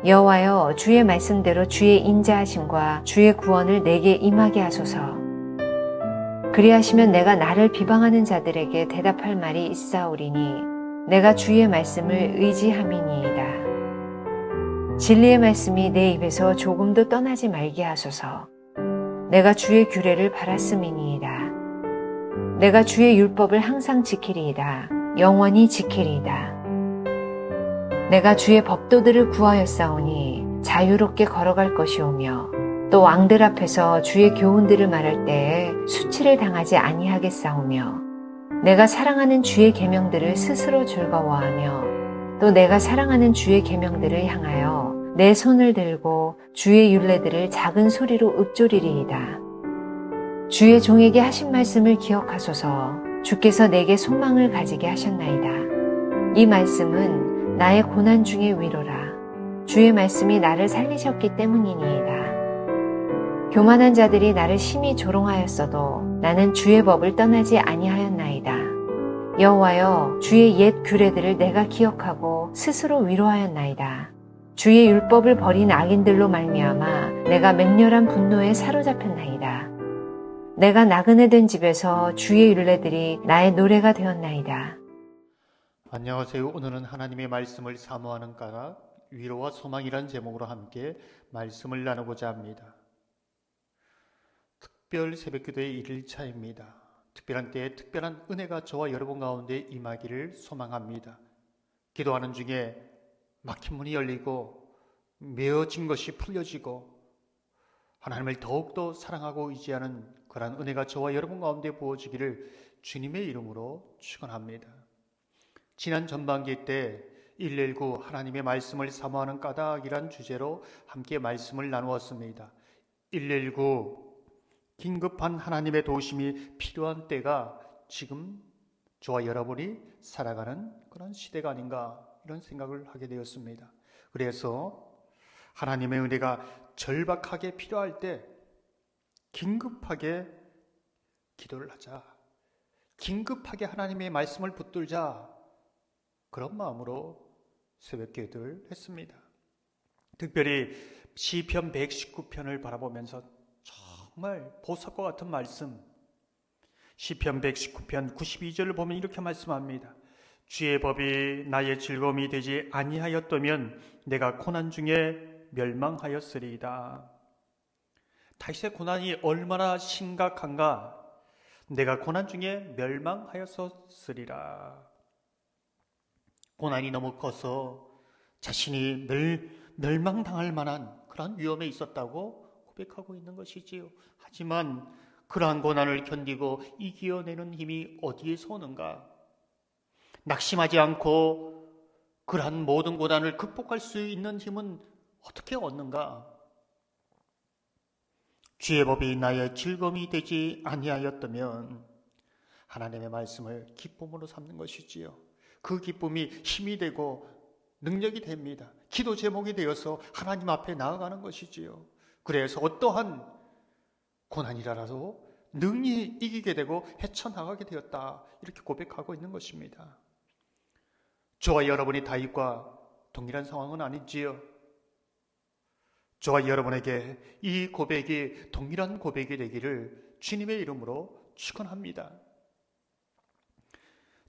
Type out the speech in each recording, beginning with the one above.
여호와여, 주의 말씀대로 주의 인자하심과 주의 구원을 내게 임하게 하소서. 그리하시면 내가 나를 비방하는 자들에게 대답할 말이 있사오리니 내가 주의 말씀을 의지함이니이다. 진리의 말씀이 내 입에서 조금도 떠나지 말게 하소서. 내가 주의 규례를 바랐음이니이다. 내가 주의 율법을 항상 지키리이다. 영원히 지키리이다. 내가 주의 법도들을 구하였사오니 자유롭게 걸어갈 것이오며 또 왕들 앞에서 주의 교훈들을 말할 때에 수치를 당하지 아니하겠사오며 내가 사랑하는 주의 계명들을 스스로 즐거워하며 또 내가 사랑하는 주의 계명들을 향하여 내 손을 들고 주의 율례들을 작은 소리로 읊조리리이다. 주의 종에게 하신 말씀을 기억하소서. 주께서 내게 소망을 가지게 하셨나이다. 이 말씀은 나의 고난 중의 위로라. 주의 말씀이 나를 살리셨기 때문이니이다. 교만한 자들이 나를 심히 조롱하였어도 나는 주의 법을 떠나지 아니하였나이다. 여호와여, 주의 옛 규례들을 내가 기억하고 스스로 위로하였나이다. 주의 율법을 버린 악인들로 말미암아 내가 맹렬한 분노에 사로잡혔나이다. 내가 나그네 된 집에서 주의 율례들이 나의 노래가 되었나이다. 안녕하세요. 오늘은 하나님의 말씀을 사모하는 까닭, 위로와 소망이라는 제목으로 함께 말씀을 나누고자 합니다. 특별 새벽기도의 1일차입니다. 특별한 때에 특별한 은혜가 저와 여러분 가운데 임하기를 소망합니다. 기도하는 중에 막힌 문이 열리고 메어진 것이 풀려지고 하나님을 더욱더 사랑하고 의지하는 그러한 은혜가 저와 여러분 가운데 부어지기를 주님의 이름으로 축원합니다. 지난 전반기 때 119 하나님의 말씀을 사모하는 까닭이란 주제로 함께 말씀을 나누었습니다. 119 긴급한 하나님의 도우심이 필요한 때가 지금 저와 여러분이 살아가는 그런 시대가 아닌가 이런 생각을 하게 되었습니다. 그래서 하나님의 은혜가 절박하게 필요할 때 긴급하게 기도를 하자. 긴급하게 하나님의 말씀을 붙들자. 그런 마음으로 새벽 기도를 했습니다. 특별히 시편 119편을 바라보면서 정말 보석과 같은 말씀, 시편 119편 92절을 보면 이렇게 말씀합니다. 주의 법이 나의 즐거움이 되지 아니하였다면 내가 고난 중에 멸망하였으리이다. 다윗의 고난이 얼마나 심각한가. 내가 고난 중에 멸망하였으리라. 고난이 너무 커서 자신이 멸망당할 만한 그런 위험에 있었다고 고백하고 있는 것이지요. 하지만 그러한 고난을 견디고 이겨내는 힘이 어디에서 오는가? 낙심하지 않고 그러한 모든 고난을 극복할 수 있는 힘은 어떻게 얻는가? 주의 법이 나의 즐거움이 되지 아니하였다면 하나님의 말씀을 기쁨으로 삼는 것이지요. 그 기쁨이 힘이 되고 능력이 됩니다. 기도 제목이 되어서 하나님 앞에 나아가는 것이지요. 그래서 어떠한 고난이라도 능히 이기게 되고 헤쳐나가게 되었다. 이렇게 고백하고 있는 것입니다. 저와 여러분이 다윗과 동일한 상황은 아니지요. 저와 여러분에게 이 고백이 동일한 고백이 되기를 주님의 이름으로 축원합니다.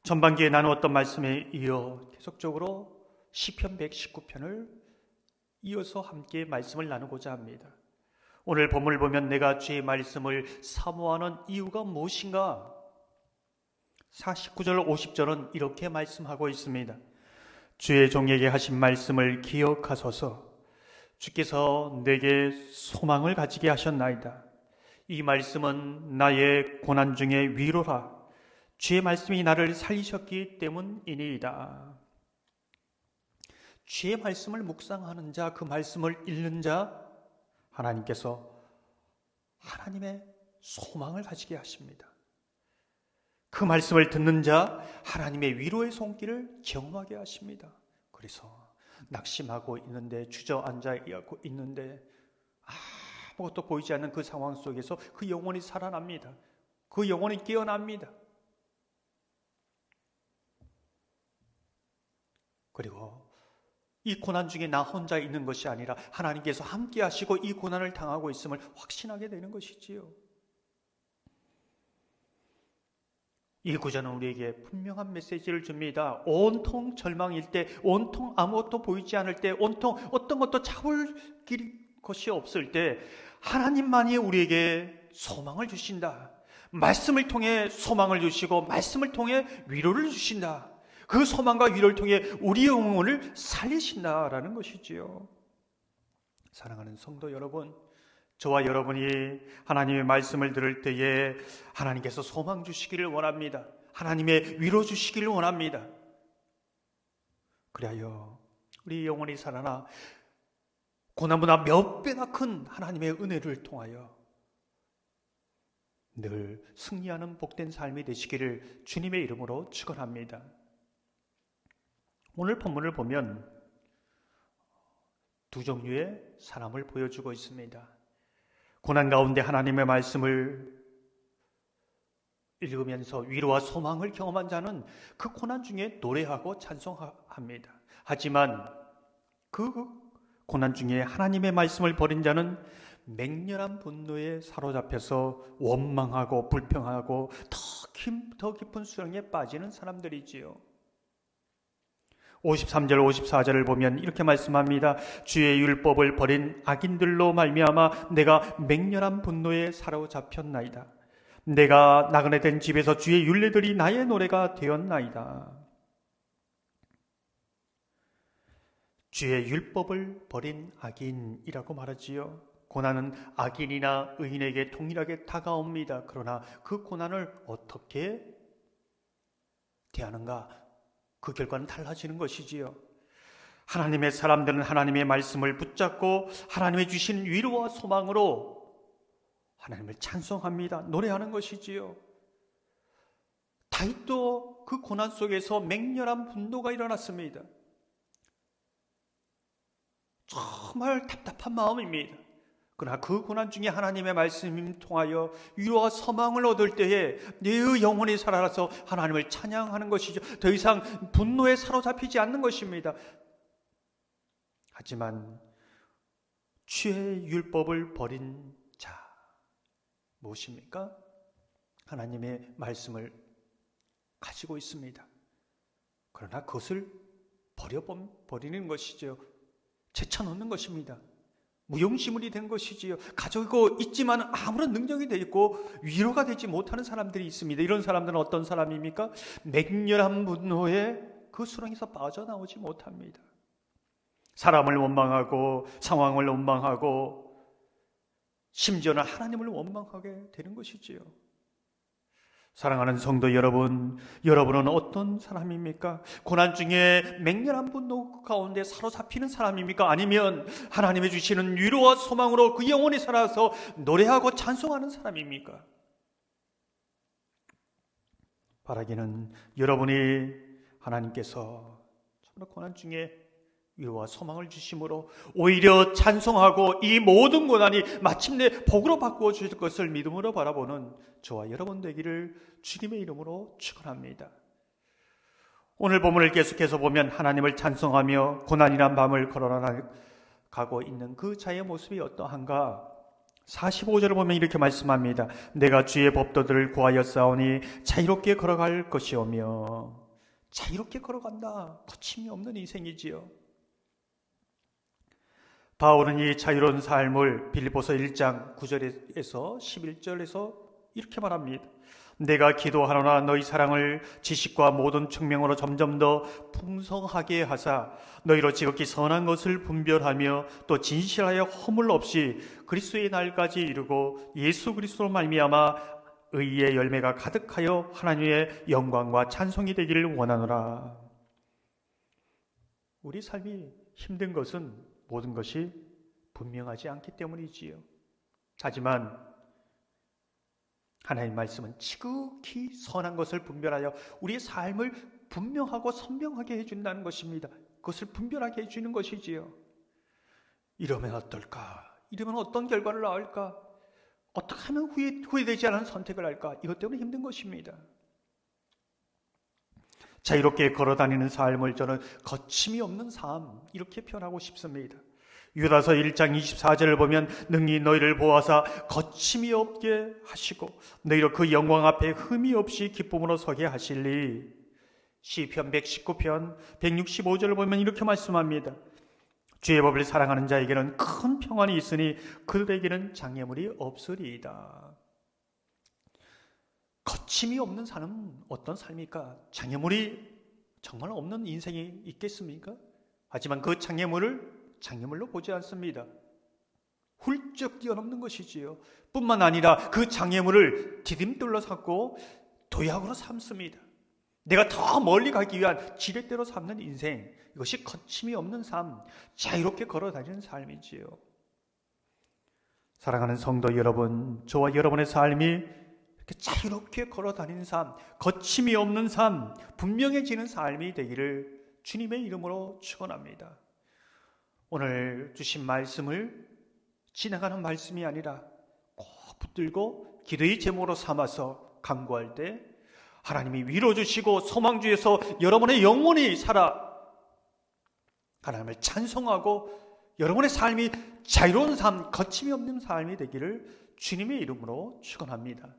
전반기에 나누었던 말씀에 이어 계속적으로 시편 119편을 이어서 함께 말씀을 나누고자 합니다. 오늘 본문을 보면 내가 주의 말씀을 사모하는 이유가 무엇인가? 49절 50절은 이렇게 말씀하고 있습니다. 주의 종에게 하신 말씀을 기억하소서. 주께서 내게 소망을 가지게 하셨나이다. 이 말씀은 나의 고난 중에 위로라. 주의 말씀이 나를 살리셨기 때문이니이다. 주의 말씀을 묵상하는 자, 그 말씀을 읽는 자, 하나님께서 하나님의 소망을 가지게 하십니다. 그 말씀을 듣는 자, 하나님의 위로의 손길을 경험하게 하십니다. 그래서 낙심하고 있는데, 주저앉아 있는데 아무것도 보이지 않는 그 상황 속에서 그 영혼이 살아납니다. 그 영혼이 깨어납니다. 그리고 이 고난 중에 나 혼자 있는 것이 아니라 하나님께서 함께 하시고 이 고난을 당하고 있음을 확신하게 되는 것이지요. 이 구절은 우리에게 분명한 메시지를 줍니다. 온통 절망일 때, 온통 아무것도 보이지 않을 때, 온통 어떤 것도 잡을 것이 없을 때 하나님만이 우리에게 소망을 주신다. 말씀을 통해 소망을 주시고 말씀을 통해 위로를 주신다. 그 소망과 위로를 통해 우리의 영혼을 살리신다라는 것이지요. 사랑하는 성도 여러분, 저와 여러분이 하나님의 말씀을 들을 때에 하나님께서 소망 주시기를 원합니다. 하나님의 위로 주시기를 원합니다. 그리하여 우리 영혼이 살아나 고난보다 몇 배나 큰 하나님의 은혜를 통하여 늘 승리하는 복된 삶이 되시기를 주님의 이름으로 축원합니다. 오늘 본문을 보면 두 종류의 사람을 보여주고 있습니다. 고난 가운데 하나님의 말씀을 읽으면서 위로와 소망을 경험한 자는 그 고난 중에 노래하고 찬송합니다. 하지만 그 고난 중에 하나님의 말씀을 버린 자는 맹렬한 분노에 사로잡혀서 원망하고 불평하고 더 깊은 수렁에 빠지는 사람들이지요. 53절 54절을 보면 이렇게 말씀합니다. 주의 율법을 버린 악인들로 말미암아 내가 맹렬한 분노에 사로잡혔나이다. 내가 나그네 된 집에서 주의 율례들이 나의 노래가 되었나이다. 주의 율법을 버린 악인이라고 말하지요. 고난은 악인이나 의인에게 동일하게 다가옵니다. 그러나 그 고난을 어떻게 대하는가? 그 결과는 달라지는 것이지요. 하나님의 사람들은 하나님의 말씀을 붙잡고 하나님의 주신 위로와 소망으로 하나님을 찬송합니다. 노래하는 것이지요. 다윗도 그 고난 속에서 맹렬한 분노가 일어났습니다. 정말 답답한 마음입니다. 그러나 그 고난 중에 하나님의 말씀을 통하여 위로와 소망을 얻을 때에 내 영혼이 살아나서 하나님을 찬양하는 것이죠. 더 이상 분노에 사로잡히지 않는 것입니다. 하지만 주의 율법을 버린 자 무엇입니까? 하나님의 말씀을 가지고 있습니다. 그러나 그것을 버리는 것이죠. 제쳐놓는 것입니다. 무용지물이 된 것이지요. 가지고 있지만 아무런 능력이 되어 있고 위로가 되지 못하는 사람들이 있습니다. 이런 사람들은 어떤 사람입니까? 맹렬한 분노에 그 수렁에서 빠져나오지 못합니다. 사람을 원망하고 상황을 원망하고 심지어는 하나님을 원망하게 되는 것이지요. 사랑하는 성도 여러분, 여러분은 어떤 사람입니까? 고난 중에 맹렬한 분노 가운데 사로잡히는 사람입니까? 아니면 하나님의 주시는 위로와 소망으로 그 영혼이 살아서 노래하고 찬송하는 사람입니까? 바라기는 여러분이 하나님께서 정말 고난 중에 위로와 소망을 주심으로 오히려 찬송하고 이 모든 고난이 마침내 복으로 바꾸어 주실 것을 믿음으로 바라보는 저와 여러분 되기를 주님의 이름으로 축원합니다. 오늘 본문을 계속해서 보면 하나님을 찬송하며 고난이란 밤을 걸어가고 있는 그 자의 모습이 어떠한가? 45절을 보면 이렇게 말씀합니다. 내가 주의 법도들을 구하였사오니 자유롭게 걸어갈 것이오며. 자유롭게 걸어간다. 거침이 없는 인생이지요. 바울은 이 자유로운 삶을 빌립보서 1장 9절에서 11절에서 이렇게 말합니다. 내가 기도하노나 너희 사랑을 지식과 모든 측명으로 점점 더 풍성하게 하사 너희로 지극히 선한 것을 분별하며 또 진실하여 허물 없이 그리스도의 날까지 이루고 예수 그리스도로 말미암아 의의 열매가 가득하여 하나님의 영광과 찬송이 되기를 원하노라. 우리 삶이 힘든 것은 모든 것이 분명하지 않기 때문이지요. 하지만 하나님의 말씀은 지극히 선한 것을 분별하여 우리의 삶을 분명하고 선명하게 해준다는 것입니다. 그것을 분별하게 해주는 것이지요. 이러면 어떨까? 이러면 어떤 결과를 낳을까? 어떻게 하면 후회되지 않은 선택을 할까? 이것 때문에 힘든 것입니다. 자유롭게 걸어다니는 삶을 저는 거침이 없는 삶, 이렇게 표현하고 싶습니다. 유다서 1장 24절을 보면 능히 너희를 보아사 거침이 없게 하시고 너희로 그 영광 앞에 흠이 없이 기쁨으로 서게 하실리. 시편 119편 165절을 보면 이렇게 말씀합니다. 주의 법을 사랑하는 자에게는 큰 평안이 있으니 그들에게는 장애물이 없으리이다. 거침이 없는 삶은 어떤 삶입니까? 장애물이 정말 없는 인생이 있겠습니까? 하지만 그 장애물로 보지 않습니다. 훌쩍 뛰어넘는 것이지요. 뿐만 아니라 그 장애물을 디딤돌로 삼고 도약으로 삼습니다. 내가 더 멀리 가기 위한 지렛대로 삼는 인생, 이것이 거침이 없는 삶, 자유롭게 걸어다니는 삶이지요. 사랑하는 성도 여러분, 저와 여러분의 삶이 이렇게 자유롭게 걸어다니는 삶, 거침이 없는 삶, 분명해지는 삶이 되기를 주님의 이름으로 축원합니다. 오늘 주신 말씀을 지나가는 말씀이 아니라 꼭 붙들고 기도의 제목으로 삼아서 간구할 때 하나님이 위로 주시고 소망 주에서 여러분의 영혼이 살아 하나님을 찬송하고 여러분의 삶이 자유로운 삶, 거침이 없는 삶이 되기를 주님의 이름으로 축원합니다.